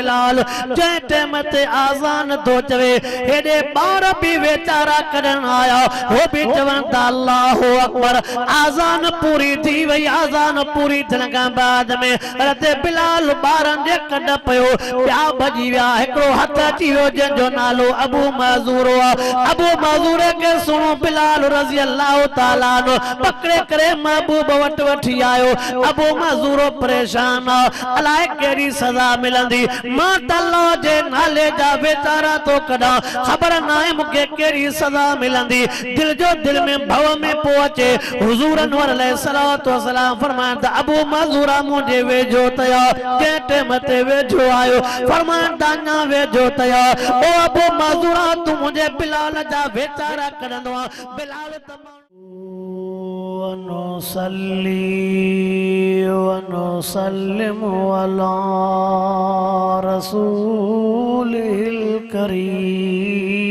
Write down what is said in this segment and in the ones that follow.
बिलाल जे time ते आजान तो चवे हेडे बार भी बेचारा करन आया वो भी चवंदा अल्लाहु अकबर। आजान पूरी थी वही, आजान पूरी थियण खां बाद में रते बिलाल बारन जे कड पयो प्या भजी विया। हिकिड़ो हथ अची वियो जंहिंजो नालो अबू मज़ूर हुआ। अबू मज़ूर के सुनो बिलाल रज़ी अल्लाह ताला नो पकड़े करे महबूब वट वठी आयो। अबू मज़ूर परेशान अलाए केरी सजा मिलंदी, मां तल्ला जे नाले जा बेचारा तो कदा खबर ना है मुके केरी सजा मिलंदी। दिल जो दिल में भव में पहुंचे हुजूर अनवर अलैहिस्सलातु वस्सलाम फरमाया अबू मज़ूरा मुझे वेझो तया के टाइम ते वेझो आयो फरमाया ना वेझो तया ओ अबू मज़ूरा तू मुझे बिलाल जा बेचारा करंदो बिलाल वनुसल्ली वनुसल्लिमु अला रसूलिल करीम।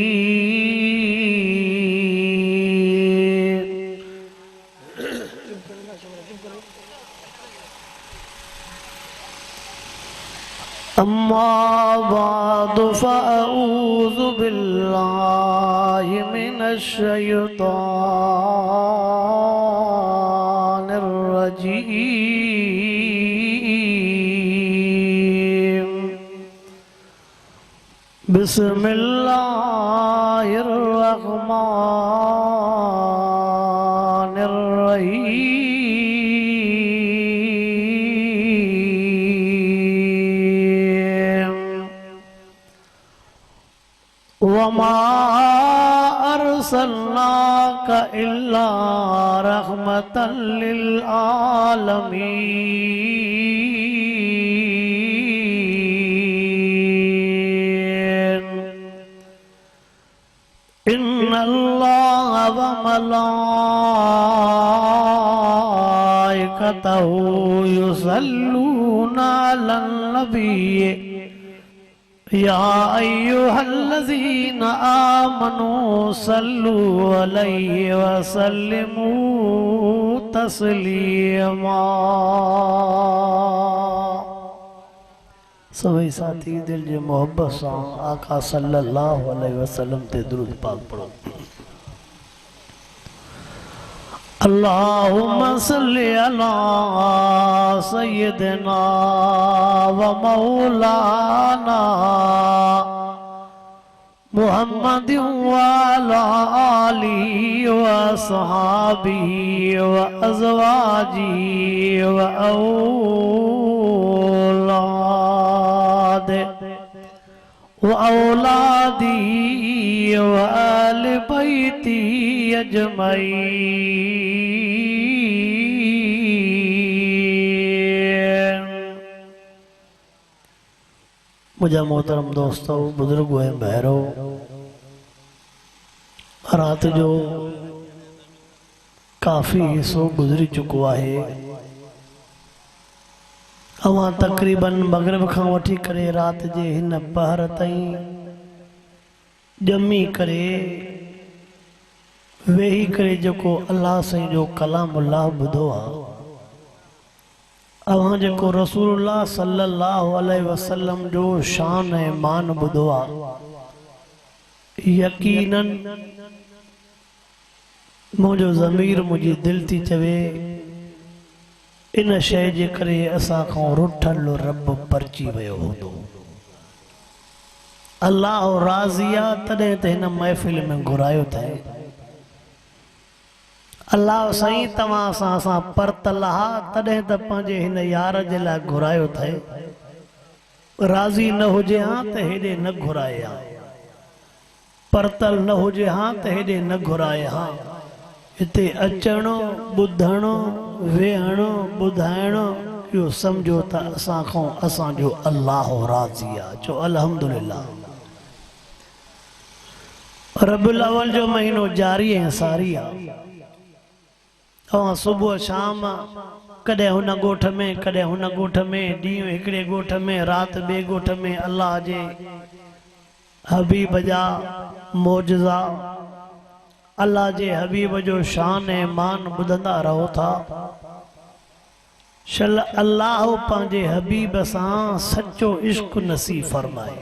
अम्मा बादु फ़अऊज़ु बिल्लाहि मिनश शैतानिर रजीम। बिस्मिल्लाहिर रहमानिर रहीम। वमा अरसलनाका इल्ला रहमतल लिल आलमीन। इन्नल्लाह व मलाइकतहु युसल्लूना अलन नबी या अय्युहल्लज़ीना आमनू सल्लू अलैहि वसल्लिमू तस्लीमा। सभी साथी दिल जे मोहब्बत से आका सल्लल्लाहु अलैहि वसल्लम ते दुरूद पाक पढ़ो। अल्लाहुम्मा सल्लि अला सय्यिदिना व मौलाना मुहम्मदिन व अला आलिहि व अस्हाबिहि व अज़वाजिहि व औलादी व आल बैती अजमईन। मुझे मोहतरम दोस्तों बुजुर्गों हैं बहरो रात जो काफ़ी हिस्सो गुजरी चुको है। अवां तकरीबन मगरिब खां वठी करे रात जे हिन पहर ताईं ॼमी करे वेही करे जेको अल्लाह साईं जो कलामुल्लाह ॿुधो आहे, अवां जेको रसूलुल्लाह सल्लल्लाहु अलैहि वसल्लम जो शान ऐं मान ॿुधो आहे, यकीनन मुंहिंजो ज़मीर मुंहिंजी दिलि थी चवे इन शइ जे करे असां खां रुठल रब परची वियो हूंदो। अल्लाह राज़िया तॾहिं त हिन महफ़िल में घुरायो अथई। अल्लाह साईं तव्हां असां परतल हा तॾहिं त पंहिंजे हिन यार जे लाइ घुरायो अथई। राज़ी न हुजे हा त हेॾे न घुराए हा, परतल न हुजे हा त हेॾे न घुराए हा। हिते अचणो ॿुधणो वेहणो ॿुधाइणो इहो सम्झो त असां खां असांजो अल्लाह राज़ी आहे। चो अल्हम्दुलिल्लाह। रबिउल अव्वल जो महीनो जारी ऐं सारी आहे। सुबह शाम कॾहिं हुन ॻोठ में कॾहिं हुन ॻोठ में, ॾींहुं हिकिड़े ॻोठ में, राति ॿिए ॻोठ में अल्लाह जे हबीब जा मौजज़ा, अल्लाह जे हबीब जो शान ऐं मान ॿुधंदा रहो था। शल अल्लाह पंहिंजे हबीब सां सच्चो इश्क नसीब फरमाए।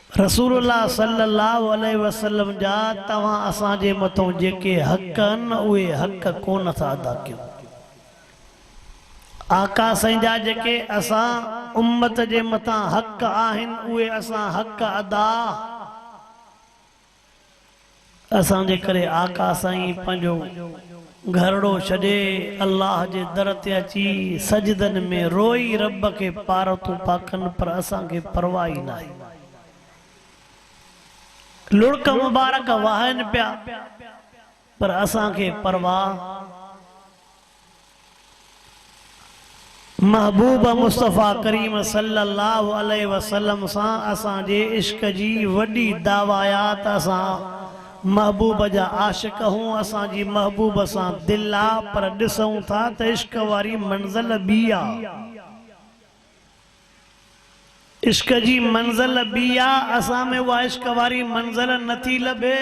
रसूलुल्लाह सल्लल्लाहु अलैहि वसल्लम जा तव्हां असांजे मथां जेके हक़ आहिनि उहे हक़ कोन था अदा कयूं। आका साईं जा जेके असां उम्मत जे मथां हक़ आहिनि उहे असां हक़ अदा असांजे करे आका साईं पंहिंजो घरड़ो छॾे अल्लाह जे दर ते अची सजदन में रोई रब के पारतूं पाकनि पर असांखे परवाह ई न आहे। लुड़क मुबारक वाहन पिया पर असांखे परवाह। महबूब मुस्तफ़ा करीम सल्लल्लाहु अलैहि वसल्लम सां असांजे इश्क जी वॾी दावायात असां महबूब जा आशिक हूं। असांजी महबूब सां दिल आ पर ॾिसूं था त इश्क वारी मंज़िल ॿी आ। इश्क जी मंज़िल ॿी आ, असां में उहा इश्क वारी मंज़िल नथी लभे।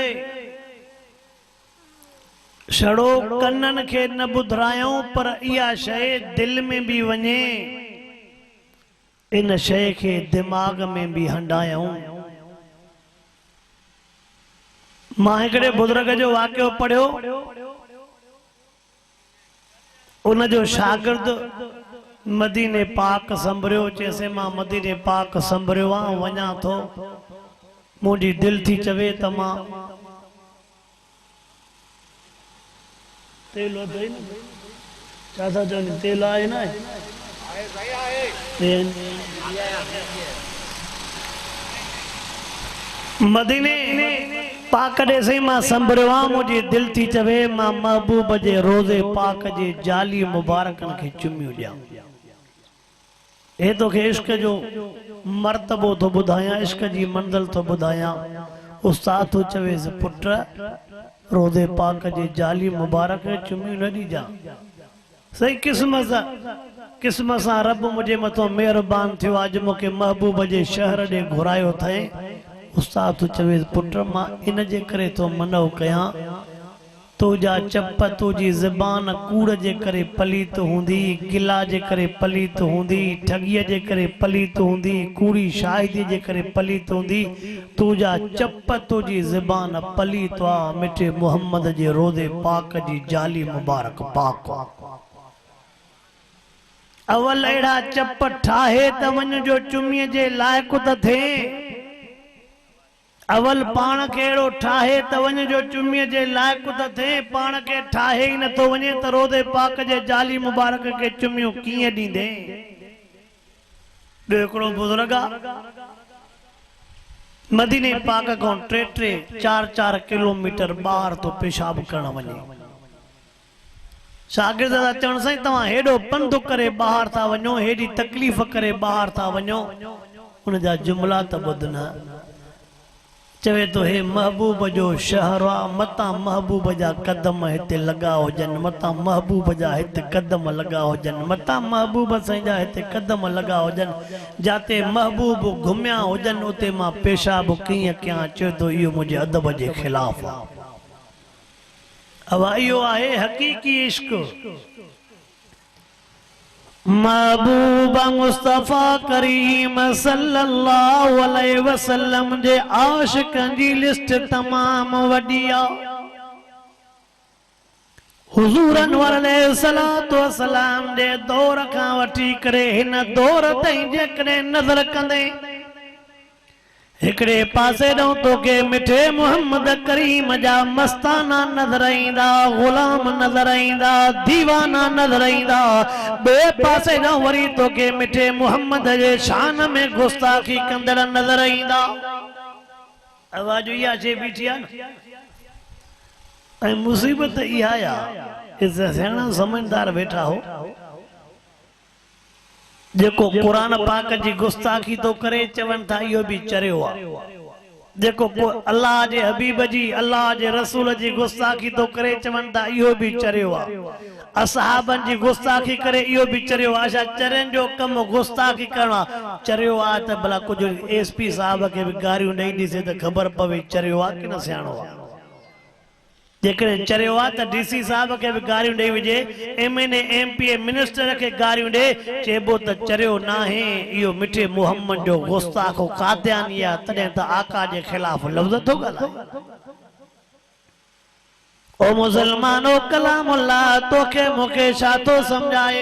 छड़ो कननि खे न ॿुधरायूं पर इहा शइ दिल में भी वञे, इन शइ खे दिमाग़ में भी हंडायूं। मां हिकिड़े बुज़ुर्ग जो वाक़ियो पढ़ियो। उन जो शागिर्द मदीने पाक संभरियो, चैसे मां मदीने पाक संभरियो आ वञा थो, मुंहिंजी दिल थी चवे त मां तेल वधे न छा था चवनि, तेल आहे न मदीने पाक दे सही मां संभरियो आ, मुंहिंजी दिल थी चवे मां महबूब जे रोज़े पाक जे जाली मुबारकनि खे चुमियो ॾियां। हे तोखे इश्क जो मर्तबो थो ॿुधायां, इश्क जी मंज़िल थो ॿुधायां। उस्ताद थो चवेसि पुट रोज़े पाक जे जाली मुबारक चुमियो न ॾिजां। सही क़िस्म सां रब मुंहिंजे मथां महिरबान थियो, अॼु मूंखे महबूब जे शहर ॾे घुरायो अथई। उस्ताद थो चवेसि पुट मां इन जे करे थो मनव कयां, तुंहिंजा चप तुंहिंजी ज़बान कूड़ जे करे पलीत हूंदी, गिला जे करे पलीत हूंदी, ठगीअ जे करे पलीत हूंदी, कूड़ी शाहिदी जे करे पलीत हूंदी। तुंहिंजा चप तुंहिंजी ज़बान पलीत आ, मिठे मोहम्मद जे रोज़े पाक जी जाली मुबारक पाक। अवल अहिड़ा चप ठाहे त वञ जो चुमीअ जे लाइक़ु त थिए। अवल पाण खे अहिड़ो ठाहे त वञ जो चुमीअ जे लाइक़ु त थिए। पाण खे ठाहे ई नथो वञे त रोज़े पाक जे जाली मुबारक खे चुमियो कीअं ॾींदे। ॿियो हिकिड़ो बुज़ुर्ग मदीने पाक खां 3-4 किलोमीटर ॿाहिरि तो पेशाब करण वञे। शागिर्द था चवण साईं तव्हां हेॾो पंधु करे ॿाहिरि था वञो, हेॾी तकलीफ़ करे ॿाहिरि था वञो, उनजा जुमला त ॿुध न। चवे तो हे महबूब जो शहर आ, मतां महबूब जा कदम हिते लॻा हुजनि, मतां महबूब जा हिते कदम लॻा हुजनि, मतां महबूब साईं जा हिते कदम लॻा हुजनि। जाते महबूब घुमिया हुजनि उते मां पेशाब कीअं कयां। चवे तो इहो मुंहिंजे अदब जे ख़िलाफ़ आ। अवा इहो आहे हक़ीक़ी इश्क। महबूब मुस्तफ़ा करीम सल्लल्लाहु अलैहि वसल्लम जे आशिक़नि जी लिस्ट तमाम वॾी आहे। हुज़ूर अनवर अलैहिस्सलातु वस्सलाम जे दौर खां वठी करे हिन दौर ताईं जेकॾहिं नज़र कंदे हिकड़े पासे ॾांहुं तोखे मिठे मोहम्मद करीम जा मस्ताना नज़र ईंदा, ग़ुलाम नज़र ईंदा, दीवाना नज़र ईंदा। ॿिए पासे ॾांहुं वरी तोखे मिठे मोहम्मद जे शान में गुस्ताखी कंदड़ नज़र ईंदा। आवाज़ इहा शइ बीठी आहे न। ऐं मुसीबत इहा आहे सियाणा समझदार वेठा हो जेको कुरान पाक जी गुस्ताखी तो करे चवन था इहो भी चरियो आ। जेको अल्लाह जे हबीब जी अल्लाह जे रसूल जी गुस्ताखी तो करे चवन था इहो भी चरियो आ। असहाबन जी गुस्ताखी करे इहो भी चरियो आ। अच्छा चरन जो कम गुस्ताखी करना चरियो आ त भला कुछ एसपी साहब के भी गारियूं नहीं ॾिसे त खबर पवे चरियो आ कि न सियाणो आ। जेकॾहिं चरियो आहे त DC साहब खे बि गारियूं ॾेई विझे, MNA MPA मिनिस्टर खे गारियूं ॾे, चइबो त चरियो नाहे, इहो मिठे मुहम्मद जो गुस्ताखो कादियानी आहे, तॾहिं त आका जे ख़िलाफ़ लफ़्ज़ थो ॻाल्हाए। ओ मुसलमानो कलामुल्लाह तोखे मूंखे छा थो सम्झाए?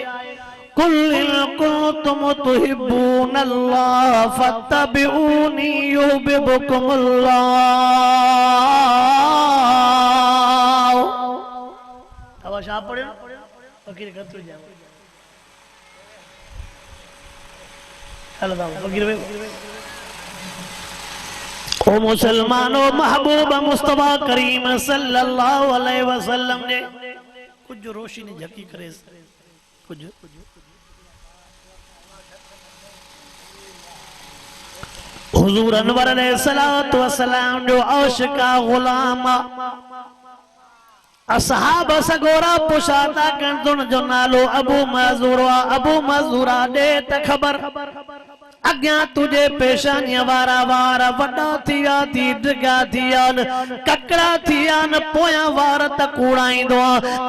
कुल इन कुंतुम तुहिब्बूनल्लाह फत्तबिऊनी युहिब्बुकुमुल्लाह। अब छा पढ़ियो? फकीर कतरो जा हलदा फकीर वे। ओ मुसलमानो महबूब मुस्तफा करीम सल्लल्लाहु अलैहि वसल्लम ने कुछ रोशनी झकी करे कुछ हुजूर अनवर अलैहिस्सलातु वस्सलाम जो आशिका गुलाम असहाब सगोरा पुछाता कन जो नालो अबू मज़ूरा। अबू मज़ूरा दे त खबर अग्ञा तुझे पेशानी वारा वार वडा थिया थी डिगा थिया ककड़ा थिया न पोया वार त कूड़ाईंदो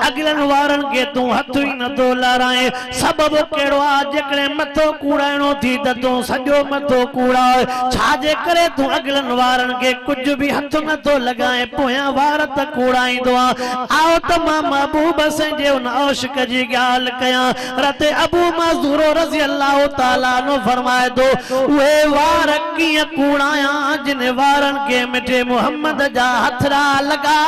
अगलन वारन के तू हथ ही न तो लराए। सबब केड़ो आ जेकड़े मथो कूड़ाइणो थी त तू सजो मथो कूड़ाए, छाजे करे तू अगलन वारन के कुछ भी हथ न तो लगाए पोया वार त कूड़ाईंदो। आओ त मां महबूब से जे उन आशिक जी गाल कया। रते अबू मज़ूर रज़ी अल्लाह ताला नो फरमाए दो वे वार किया कूड़ाया जिन वारन के मिठे मुहम्मद जा हथरा लगा।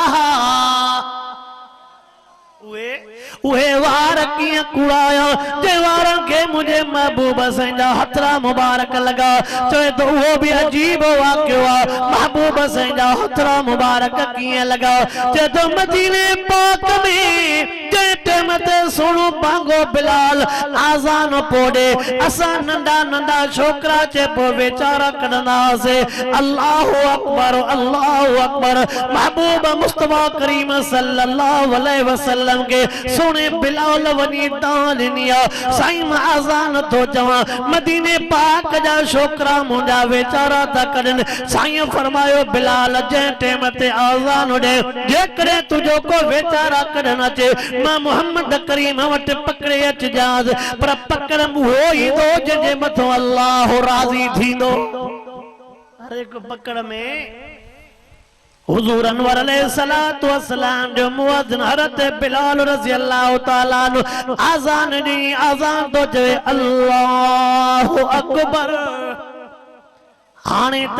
उहे वार किया कूड़ाया जे वारन के मुझे महबूब सैंजा हथरा मुबारक लगा। चए तो वो भी अजीब वाक़ियो आ, महबूब सैंजा हथरा मुबारक किया लगा। चए तो मदीने पाक में जे टाइम ते सोणो पांगो बिलाल आज़ान पोड़े असा नंढा नंढा छोकरा चे पो बेचारा कढंदा से अल्लाहु अकबर अल्लाहु अकबर। महबूब मुस्तफा करीम सल्लल्लाहु अलैहि वसल्लम के सोने बिलाल वनी तालिनिया साईं मां आज़ान तो चवा मदीने पाक जा छोकरा मुंजा बेचारा ता कढन। साईं फरमायो बिलाल जे टाइम ते आज़ान दे जेकरे तुजो को बेचारा कढन अचे मां मोहम्मद करीम वट पकड़े अच जाज पर पकड़म हो ही दो जे मथो अल्लाह राज़ी थींदो। हर एक पकड़ में हुजूर अनवर अलैहिस्सलातु वस्सलाम जो मुअज्जिन हज़रत बिलाल रज़ी अल्लाह ताला नु आज़ान दी आज़ान तो चवे अल्लाहु अकबर। हाने त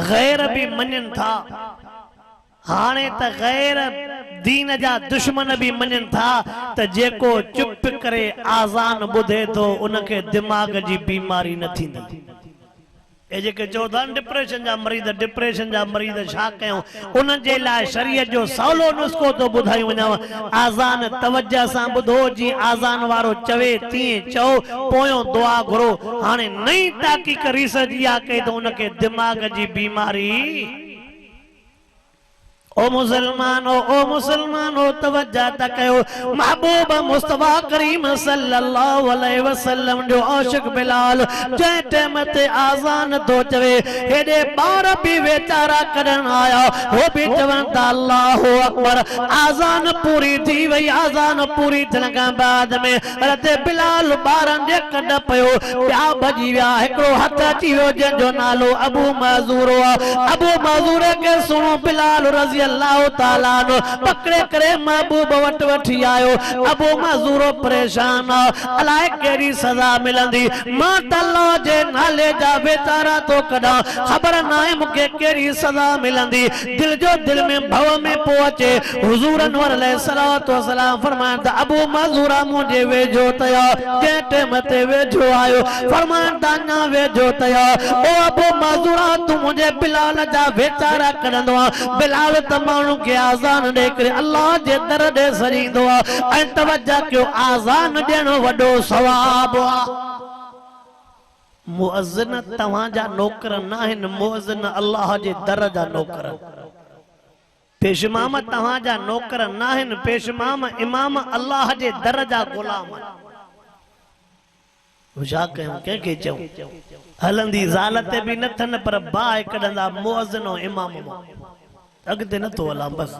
गैर भी मनन था, हाने त गैर दीन जा दुश्मन भी मनन था त जेको चुप करे आज़ान बुधे तो उनके दिमाग जी बीमारी न थींदी। ए जेके चौधान डिप्रेशन जा मरीद छा कयूं उन जे लाइ शरीयत जो सवलो नुस्खो तो बुधायूं वञा। आज़ान तवज्जो सां बुधो जी आज़ान वारो चवे तीअं चओ पोयों दुआ घुरो। हाणे नई ताक़ीक़ रिसर्च इहा कई त उनके दिमाग जी बीमारी। ओ मुसलमानो तवज्जो त कयो महबूब मुस्तफा करीम सल्लल्लाहु अलैहि वसल्लम जो आशिक बिलाल जे टाइम ते आज़ान तो चवे हेडे बार भी बेचारा कढण आया हो भी चवन त अल्लाहु अकबर। आज़ान पूरी थी वई, आज़ान पूरी थियण खां बाद में रते बिलाल बारन जे कढ पयो प्या भजी विया। हिकड़ो हथ अची वियो जंहिंजो नालो अबू मज़ूर आ। अबू मज़ूर के सुनो बिलाल रज़ी अल्लाह ताला नो पकड़े करे महबूब वट वठी आयो। अबू मज़ूर परेशान अलाए केरी सजा मिलंदी मां त अल्लाह जे नाले जा बेचारा तो कढा खबर नाए मुके केरी सजा मिलंदी। दिल जो दिल में भव में पो अचे। हुजूर अनवर अलैहिस्सलातु वस्सलाम फरमान त अबू मज़ूर मुझे वेझो तया जे टाइम ते वेझो आयो फरमान दाना वेझो तया ओ अबू मज़ूर तू मुझे बिलाल जा बेचारा कढंदो। बिलाल तमाणु के आज़ान दे करे अल्लाह जे दर दे सरींदो आ। ऐं तवज्जो कयो आज़ान ॾियणो वॾो सवाब आ। मुअज्जिन तव्हां जा नौकर न आहिनि, मुअज्जिन अल्लाह जे दर जा नौकर। पेशमाम तव्हां जा नौकर न आहिनि, पेशमाम इमाम अल्लाह जे दर जा गुलाम। छा कयूं कंहिंखे चऊं हलंदी ज़ाल ते बि न थन पर बाहि कढंदा मुअज्जिन ऐं इमाम अॻिते नथो हलां बस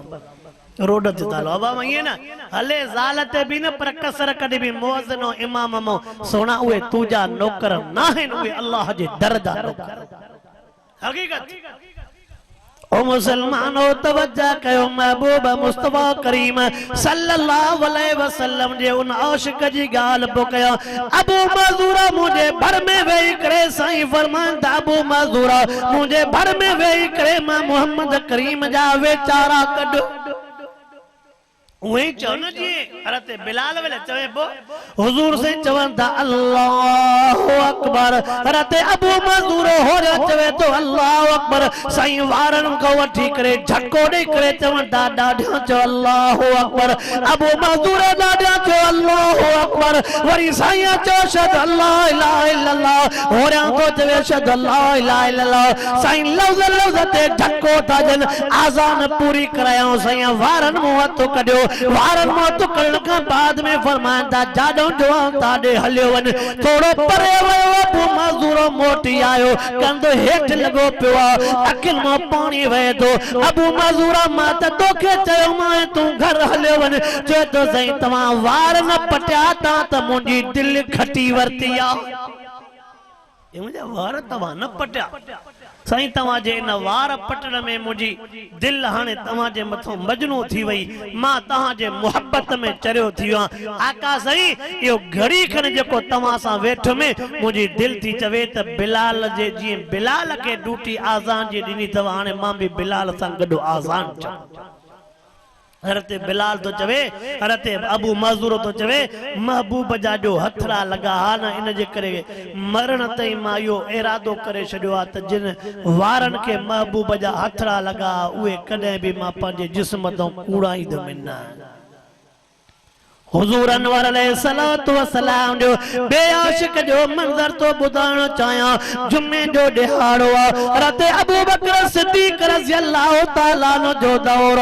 रोड ते तालो अब वही ना हले ज़ाल ते भी न पर कसर कदे भी मुअज्जिन और इमाम मो सोना उए तुजा नौकर ना है उए अल्लाह जे दर दा नौकर हकीकत ओ मुसलमानो तवज्जा कयो महबूब मुस्तफा करीम सल्लल्लाहु अलैहि वसल्लम जे उन आशिक जी गाल पो कयो अबू मज़ूरा मुझे भर में वेही करे साईं फरमांदा अबू मज़ूरा मुझे भर में वेही करे मां मोहम्मद करीम जा वेचारा कढ वही चो न जी हरते बिलाल वेले चवे पो हुजूर से चवंदा अल्लाहु अकबर हरते अबू मज़ूर हो रे चवे तो अल्लाहु अकबर साईं वारन को वठी करे झटको दे करे चवंदा डाढा चो अल्लाहु अकबर अबू मज़ूर डाढा चो अल्लाहु अकबर वरी साईं चो शद अल्लाह इलाहा इल्लल्लाह हो रे को चवे शद अल्लाह इलाहा इल्लल्लाह साईं लफ्ज़ ते झटको था जन आजान पूरी करायो साईं वारन मुंह तो कढियो वारन मौत करण का बाद में फरमांदा जाडो जो ताडे हलियो वन थोड़ो परे वयो अबू मज़ूर मोटी आयो कंदो हेठ लगो पियो अखिन में पानी वहे तो अबू मज़ूर मां त तोखे चयो मां तू घर हलियो वन जो तो सही तमा वार न पटिया त मुंजी दिल खटी वरती आ ये मुझे वार तवा न पटिया साईं तवा जे इन वार पटण में मुझी दिल हाने तवा जे मथो मजनू थी वई मां तहा जे मोहब्बत में चरियो थी वा आका सही यो घड़ी खन जको तवा सा वेठ में मुझी दिल थी चवे त बिलाल जे जी बिलाल के ड्यूटी आजान जी दिनी तवा हाने मां भी बिलाल सा गडो आजान च हरते बिलाल तो चवे हरते अबू मज़ूर तो चवे महबूब जा जो हथरा लगा ना इन जे करे मरण तई मां यो इरादो करे छडियो आ त जिन वारन के महबूब जा हथरा लगा उए कदे भी मां पंजे जिस्म तो कूड़ाई द मिना हुजूर अनवर अलैहिस्सलातु वस्सलाम जो बेआशिक जो मंजर तो बुधाणो चाया जुम्मे जो दिहाड़ो हज़रत अबू बकर सिद्दीक रज़ियल्लाहु तआला नो जो दौर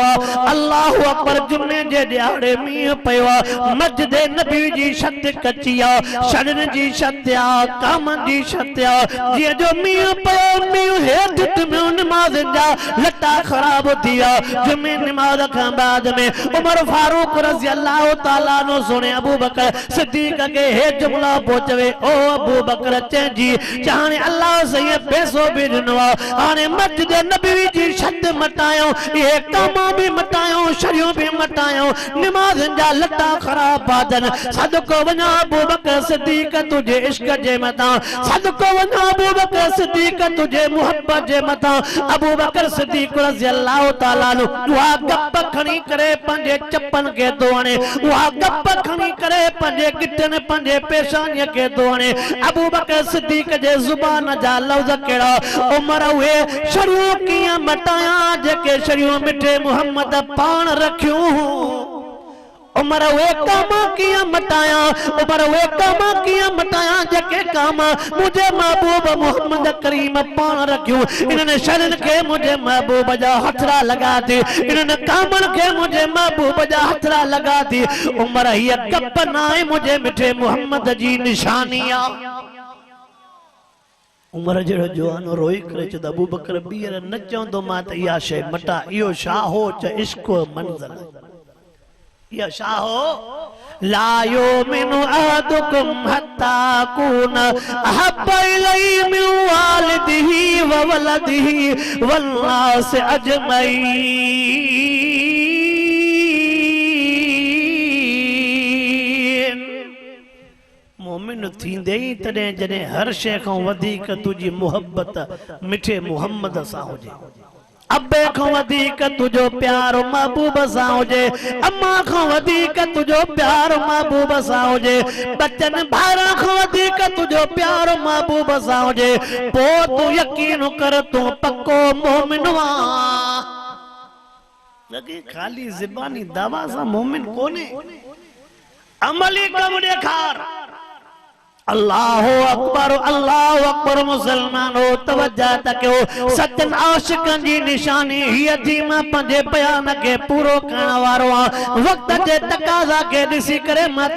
अल्लाहु अकबर जुम्मे जे दिहाड़े मींह पयो मस्जिद नबी जी छत कच्ची आ छड़न जी छत आ काम जी छत आ जे जो मींह पयो मींह हेठ में नमाज जा लटा खराब थिया जुम्मे नमाज खां बाद में उमर फारूक रज़ियल्लाहु तआला नो सुने अबू बकर सिद्दीक के हे जुमला पहुंचवे ओ अबू बकर चंजी चाहने अल्लाह से ये पैसो भी दिनवा आने मस्जिद नबी जी छत मटायो ये कामा भी मटायो शरियो भी मटायो नमाज जा लटा खराब बादन सदको वना अबू बकर सिद्दीक तुझे इश्क जे मता सदको वना अबू बकर सिद्दीक तुझे मोहब्बत जे मता अबू बकर सिद्दीक रज़ी अल्लाह तआला नु वा गप खणी करे पंजे चप्पन के दोणे वा गप खणी करे पंजे गिटन पंजे पेशानी के दोणे अबू बकर सिद्दीक जे जुबान जा लफ्ज केड़ा उमर वे शरियो किया मटाया जेके शरियो मिठे मोहम्मद पान रखियो उमर वे कामा किया मटाया उमर वे कामा किया मटाया जेके कामा मुझे महबूब मोहम्मद करीम पान रखियो इन्होंने शरण के मुझे महबूब जा हथरा लगा दी इन्होंने कामन के मुझे महबूब जा हथरा लगा दी उमर ये गप नाए मुझे मिठे मोहम्मद जी निशानिया उमर जड़ो जवान रोई करे च अबू बकर बीर न चवंदो मां त इहा शइ मटा इहो छा हो च इश्क मंज़र या शाहो लायो मिनु अहदुकुम हत्ता कुन अहब्बा इलैहि मिन वालिदिही व वलदिही वन्नास अजमईन मोमिन थींदे ही तडे जडे हर शइ खां वधीक तुझी मोहब्बत मिठे मोहम्मद सां हुजे अब्बे खां वधीक तुझो प्यार महबूब सां हुजे अम्मा खां वधीक तुझो प्यार महबूब सां हुजे बच्चन भाइरा खां वधीक तुझो प्यार महबूब सां हुजे पो तू यकीन कर तू पक्को मोमिन वा लगे खाली ज़बानी दावा सां मोमिन कोने अमली कम ॾेखार अल्लाह अकबर मुसलमानो तवज्जो तकयो सचन आशिकन जी निशानी हिय थी मां पंजे बयान के पूरो करण वारो वक्त जे तकाजा के दिसी करे मां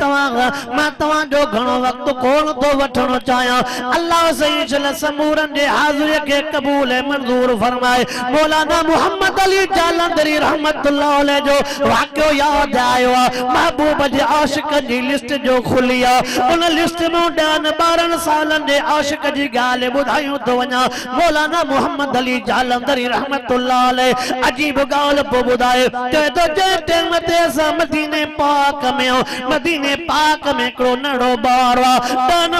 तवा जो घणो वक्त कोन तो वठणो चाया अल्लाह सही चल समूरन जे हाजिर के कबूल मंजूर फरमाए मौलाना मोहम्मद अली जालंधरी रहमतुल्लाह अलैह जो वाक़यो याद आयो महबूब जे आशिकन जी लिस्ट जो खुलिया उन लिस्ट में 12 सालन जे आशिक जी गाल बुधायूं तो वना मौलाना मोहम्मद अली जालंधरी रहमतुल्लाह अलैह अजीब गाल पो बुधाए तो जे टाइम ते असां मदीने पाक में को नड़ो बारवा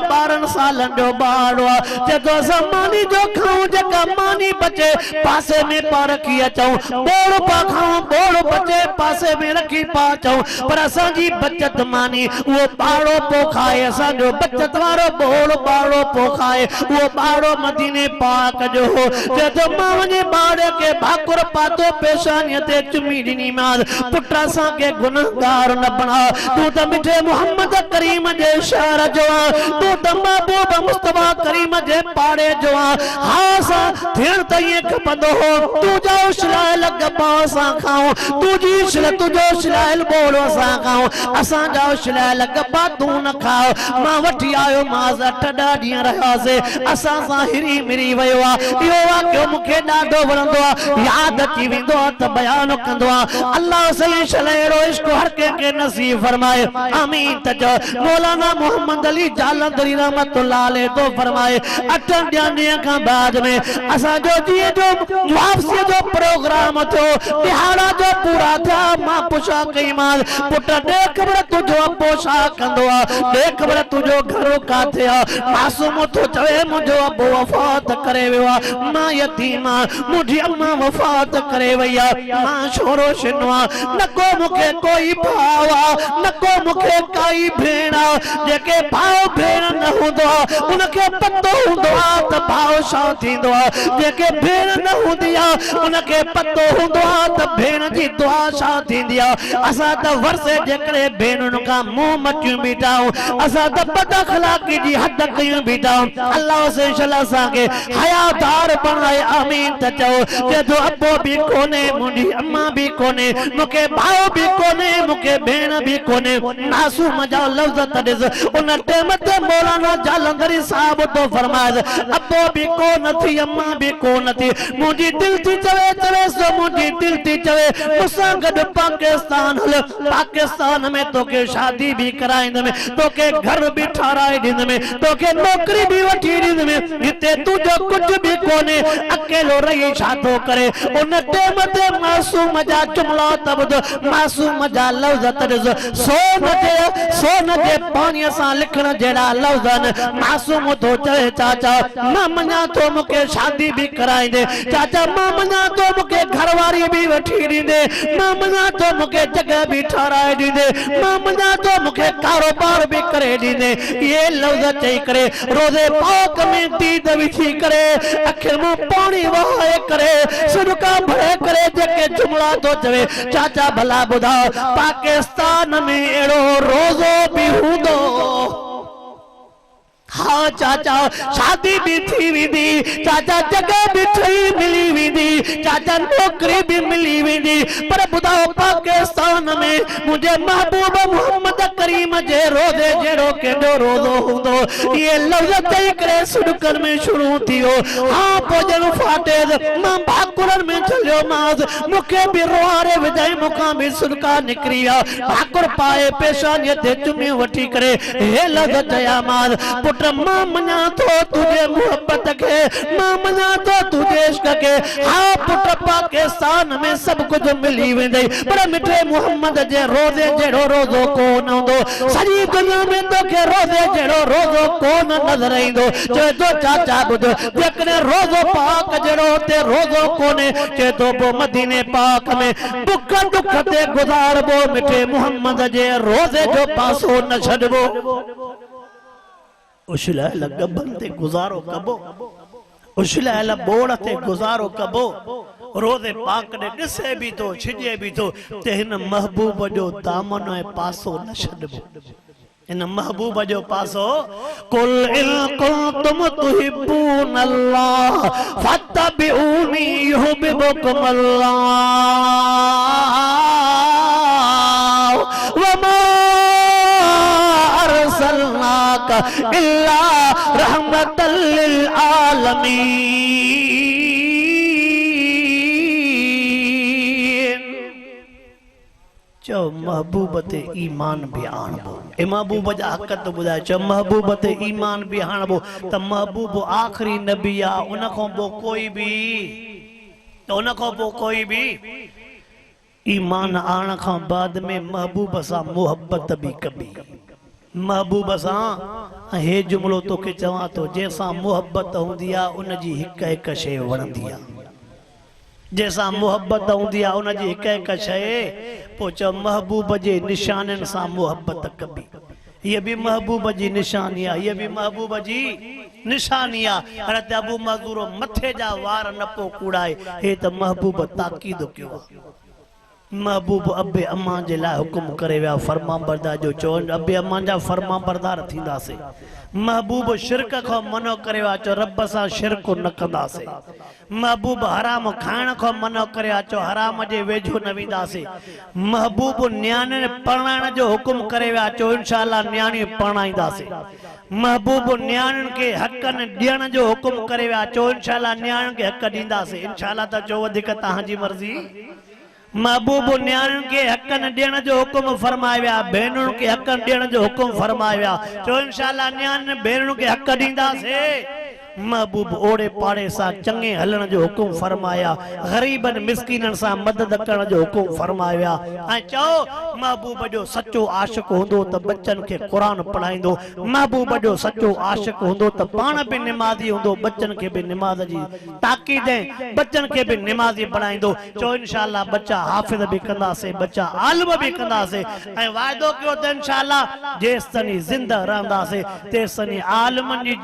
12 सालन जो बारवा जदो असां मानी जो खाऊं जका मानी बचे पासे में पा रखी अचूं बोड़ पा खाऊं बोड़ बचे पासे में रखी पा अचूं पर असां जी बचत मानी वो बाड़ो पो खाए असां जो बचत वारो बोल बाड़ो पोखाए वो बाड़ो मदीने पाक जो हो जदो मावने बाड़े के भाकुर पातो पेशानी ते चुमी दिनी माद पुत्रा सा के गुनहगार न बना तू त मिठे मोहम्मद करीम जे शहर जो तू त महबूब मुस्तफा करीम जे पाड़े जो हां सा थियण त ये खपंदो हो तू जो शलाल गबा सा खाओ तू जी शल तुजो शलाल बोलो सा खाओ असा जो शलाल गबा तू न खाओ मां वठी आयो माज़ 8 ॾींहं रहियासे असां सां हिरी मिरी वियो आहे इहो वाक़ियो मूंखे ॾाढो वणंदो आहे यादि अची वेंदो आहे त बयानु कंदो आहे अल्लाह सही शलेरो इश्क हर कंहिंखे नसीब फरमाए आमीन त चओ मौलाना मोहम्मद अली जालंधरी रहमतुल्लाह अलैह तो फरमाए 8 ॾींहं खां बाद में असांजो जीअं जो वापसी जो प्रोग्राम थियो तिहाड़ा जो पूरा थिया मां पुछा कई मां पुट ॾे ख़बर तुंहिंजो अबो छा कंदो आहे ॾे ख़बर तुंहिंजो घरो काथे मासूम तो चवे मुझो अबो वफात करे वियो मां यतीमा मुझी अम्मा वफात करे वई मां छोरो शिनवा न को मुखे कोई भावा न को मुखे काई भेणा जेके भाव भेण न हुंदो उनके पतो हुंदो त भाव छा थींदो जेके भेण न हुंदी उनके पतो हुंदो त भेण जी दुआ छा थींदी असां त वर्षे जे करे भेणुनि खां मुंह मटियूं बीठाऊं असां त बद अखलाकी जी हद कयूं बीठा अल्लाह से इंशाअल्लाह साके हयादार बनाए आमीन त चओ जे तो अबो भी कोने मुंडी अम्मा भी कोने मुके भाव भी कोने मुके भेण भी कोने मासूम जा लफ्ज तदिस उन टाइम ते मौलाना जालंधरी साहब तो फरमाए अबो भी कोन थी अम्मा भी कोन थी मुंडी दिल थी चवे सो मुंडी दिल थी चवे मुसा गड पाकिस्तान हल पाकिस्तान में तो के शादी भी कराइंद में तो के घर भी ठाराए दिन में तो के नौकरी भी वठी दिन में जिते तुझो कुछ भी कोने अकेलो रही छातो करे उन टाइम ते मासूम जा जुमला तबद मासूम जा लफ्ज तर्ज सोन जे पानी सा लिखण जेड़ा लफ्जन मासूम तो चए चाचा मां मना तो मुके शादी भी कराई दे चाचा मां मना तो मुके घरवारी भी वठी दींदे मां मना तो मुके जगह भी ठहराए दींदे मां मना तो मुके कारोबार भी करे दींदे ये लफ्ज चई करे रोजे पाक में दीद विछी करे अखिर में पानी वहाए करे सदका भरे करे जेके जुमला तो चवे चाचा भला बुधाओ पाकिस्तान में एड़ो रोजो भी हुंदो हाँ चाचा शादी भी थी विदी चाचा जगह भी थी मिली विदी चाचा नौकरी भी मिली विदी पर बुधाओ पाकिस्तान में मुझे महबूब मोहम्मद करीम जे रोजे जेड़ो केडो रोजो हुंदो ये लफ्ज तई करे सुडकन में शुरू थियो हाँ भोजन फाटे मां भाकुरन में चलियो माज मुखे भी रोहारे विदाई मुखा भी सुडका निकरिया भाकुर पाए पेशानी ते चुमी वठी करे हे लफ्ज चया माज मां मना तो तुझे मोहब्बत के मां मना तो तुझे इश्क के हाँ पुट पाकिस्तान में सब कुछ मिली वेंदे पर मिठे मोहम्मद जे रोजे जेड़ो रोजो कोन हुंदो सॼी दुनिया में तो के रोजे जेड़ो रोजो कोन नजर ईंदो चए तो चाचा बुध जेकॾहिं रोजो पाक जेड़ो ते रोजो कोने चए तो बो मदीने पाक में दुख दुख ते गुज़ारबो मिठे मोहम्मद जे रोजे जो पासो न छॾबो उछलायल गबन ते गुजारो कबो उछलायल बोड़ ते गुजारो कबो रोज़े पाक ने ॾिसे भी तो छिजे भी तो ते हिन महबूब जो दामन ऐं पासो न छॾबो इन महबूब जो पासो कुल इन कुंतुम तुहिब्बून अल्लाह फत्तबिऊनी युहिब्बुकुम अल्लाह वमा अरसलनाका इल्ला रहमतल लिल आलमीन। चो महबूब ते ईमान भी आणबो ए महबूब जा हक़ तो बुधाए चो महबूब ते ईमान भी आणबो त महबूब आखिरी नबी आ उन को बो कोई भी तो उन को बो कोई भी ईमान आण का बाद में महबूब सा मोहब्बत भी कबी महबूब सा हे जुमलो तो के चवा तो जैसा मोहब्बत होंदी आ उन जी हिक हिक शे वणंदी आ जैसा मोहब्बत होंदी आ उन जी हिक हिक शे पो चो महबूब जे निशानन सा मोहब्बत कबी ये भी महबूब जी निशानी आ ये भी महबूब जी निशानी आ हरत अबू मजूरो मथे जा वार न पो कूड़ाए हे त महबूब ताकीद क्यों महबूब अबे अम्मा जे लाइ हुकुम करे विया फरमा बरदार जो चवनि अबे अम्मा जा फरमा बरदार थींदासीं। महबूब शिरक को मनो करे विया चो रब सां शिरक न कंदासीं। महबूब हराम खाइण को मनो करे विया चो हराम जे वेझो न वेंदासीं। महबूब न्याणियुनि परणाइण जो हुकुम करे विया चो इंशाअल्लाह न्याणी परणाईंदासीं। महबूब न्याणियुनि खे हक़नि ॾियण जो हुकुम करे विया चो इंशाअल्लाह न्याणियुनि खे हक़ ॾींदासीं इंशाअल्लाह त चो वधीक तव्हांजी मर्ज़ी। महबूब न्याणियुनि खे हक़नि ॾियण जो हुकुम फरमाए विया भेनरुनि खे हक़नि ॾियण जो हुकुम फरमाए विया चो इंशाअल्लाह न्याणियुनि भेनरुनि खे हक़ ॾींदासीं। महबूब ओड़े पाड़े सां चङे हलण जो हुकुम फरमाया ग़रीबनि मिस्कीननि सां मदद करण जो हुकुम फरमाया ऐं चओ महबूब जो सचो आशिक़ हूंदो त बच्चनि खे क़ुरान पढ़ाईंदो। महबूब जो सचो आशिक़ हूंदो त पाण बि निमाज़ी हूंदो बच्चनि खे बि निमाज़ जी ताक़ीद ऐं बच्चनि खे बि निमाज़ी बणाईंदो चओ इंशाअल्लाह बच्चा हाफ़िज़ बि कंदासीं बच्चा आलिम बि कंदासीं ऐं वाइदो कयो त इंशाअल्लाह जेसिताईं ज़िंदा रहंदासीं तेसिताईं आलिमनि जी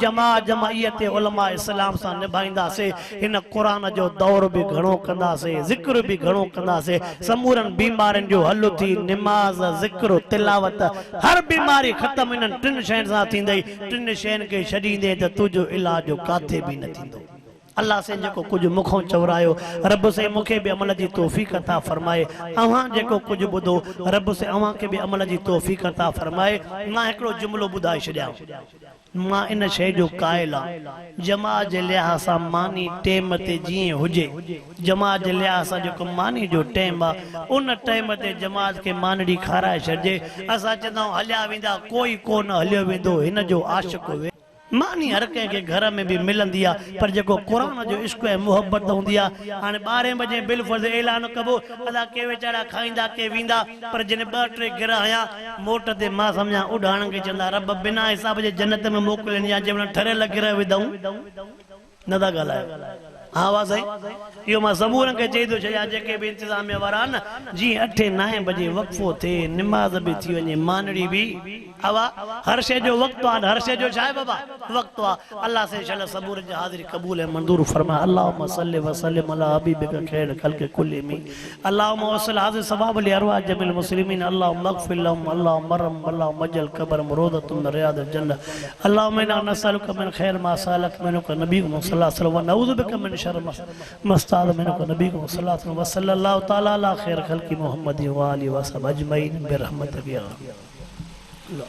जमायत उलमा इस्लाम सां निभाईंदासीं। हिन क़ुरान जो दौर भी घणो कंदासीं ज़िक्र भी घणो कंदासीं। समूरनि बीमारियुनि जो हल थी निमाज़ ज़िक्र तिलावत हर बीमारी ख़त्म इन्हनि टिनि शयुनि सां थींदई। टिनि शयुनि खे छॾींदे त तुंहिंजो इलाज काथे भी न थींदो। अल्लाह से जेको कुछ मुखों चवरायो रब से मुखे भी अमल जी तौफीक अता फरमाए। अवां जेको कुछ बुधो रब से अवां के भी अमल जी तौफीक अता फरमाए। मां हिकिड़ो जुमलो ॿुधाए छॾियां मां इन शइ जो क़ाइल आहियां जमात जे लिहाज़ सां मानी टेम ते जीअं हुजे जमात जे लिहाज़ सां जेको मानी जो टाइम आहे उन टाइम ते जमात खे मानड़ी खाराए छॾिजे। असां चवंदा आहियूं हलिया वेंदा कोई कोन हलियो वेंदो हिन जो आशिक़ हुए। मानी हर कंहिंखे घर में भी मिलंदी आहे पर जेको क़ुरान जो इश्क ऐं मुहब्बत हूंदी आहे हाणे 12 बजे बिलफर्ज़ ऐलान कबो अलाह के वीचारा खाईंदा के वेंदा पर जिन 2-3 गिर आया मोट ते मां सम्झा उॾाणनि खे चवंदा रब बिना हिसाब जे जन्नत में मोकिलनि या जंहिं महिल ठरियल गिर विधऊं न था ॻाल्हायो। हाँ वाह साईं इहो मां समूरनि खे चई थो छॾियां जेके बि इंतिज़ामिया वारा आहिनि जीअं 8-9 बजे वक़फ़ो थिए निमाज़ बि थी वञे मानड़ी बि हवा हर शइ जो वक़्तु आहे हर शइ जो छा आहे बाबा वक़्तु आहे। अल्लाह से इंशाअल्लाह सबूर जी हाज़िरी क़बूल ऐं मंज़ूर फरमाए। अल्लाहुम्मा सल्लि व सल्लिम अला हबीबिका खैर ख़ल्क़ि कुल्लिहिम अल्लाहुम्मा वस्सिल हाज़िर सवाब लि अरवाह जमील मुस्लिमीन अल्लाहुम्मा अग़फ़िर लहुम अल्लाहुम्मा रहम अल्लाहुम्मा अजल क़ब्रहुम रौज़तुम मिन रियादिल जन्नह अल्लाहुम्मा इन्ना नसअलुका मिन खैर मा सअलक मिनका नबियुका सल्लल्लाहु अलैहि वसल्लम व नऊज़ु बिका मिन शर्र मस्ताद मिनका नबियुका सल्लल्लाहु अलैहि वसल्लम व सल्लल्लाहु तआला अला खैर ख़ल्क़ि मुहम्मद व आलिहि व सहाबिहि अजमईन बिरहमतिका या अल्लाह।